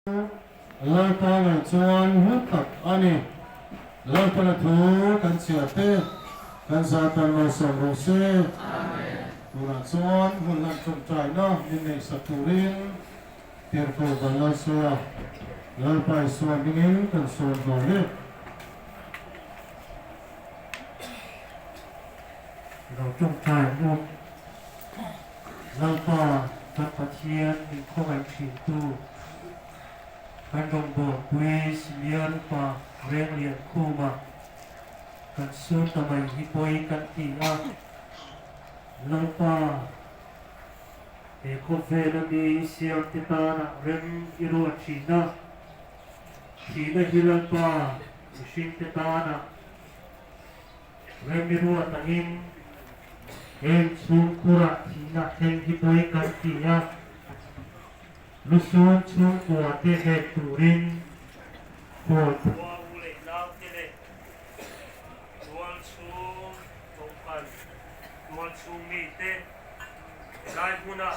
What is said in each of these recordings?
lal pa ngai chuan hu tak ani lal pa na thu kan chia te kan sa tan no som ro se amen tura chuan hun lan chum trai na ni nei sa turin ter ko ban la so lal pa so dingin kan so do leเราจงใจมุ่งเราก็ตัดปะเทียนมีข้อแบ่งผิดตู้การดงบอกเวสเลียนป่าเรียงเรียนคู่มากันสู้ทำไมฮิปโปยกันตีอาเราป่าเอกเฟลมีเสียงติตานะเรนอิรัวชีนะชีนะฮิลันป่าชินติตานะเรนอิรัวตังินsungkura tina hipoy kantiya lusun sungkura te turin pot ule lao tele dual sung tongkan dual sung mi te lai huna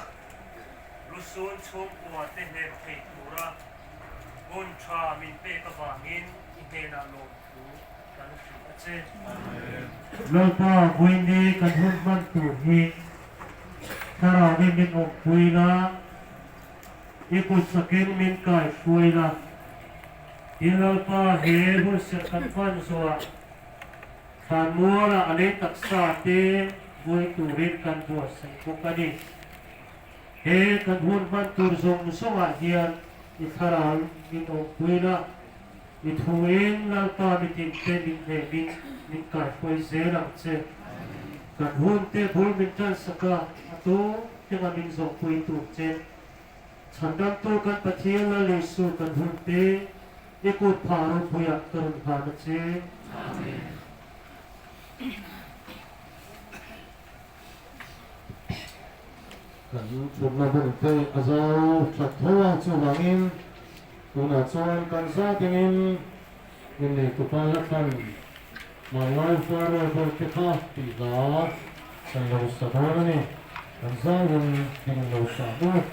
lusun sungkura te he pe tura gun cha min pe ka bangin ihena lo tu kan su acheเราก็บุญดีกันทุกวันตุฮีถ้าเราไม่มีอกบุยละอีกุศลมินกายช่วยละที่เราก็เห็นบุษกันฟันสัวฝันมัวละอันนี้ตักษาเตบุยตุริกันบัวสังกุกันนี่เห็นกันทุกวันตุสงสวะเฮียนอีถ้าเรามีอกบุยละอีทุเองเราก็มีจิตเป็นมินเฮมินกายช่วยเสียหลังเช่กันหุ่นเตะบุญมินจันสกัดตัวที่มันมินส่งคุยตุเจฉันดันตัวกันปะเทียนละลิสุกันหุ่นเตะเอกุดพารุพยักกรุณพานะเจกันชุมนาบุญเตอาจารย์ชัดทัวชูวังอินตุนาชวนกันซาติงินยินดีกุปาลักันมาไลฟ์ฟาร์เบอร์ติคาติดาสังโลสะดอนนี่กันซายินยินโลสะดอน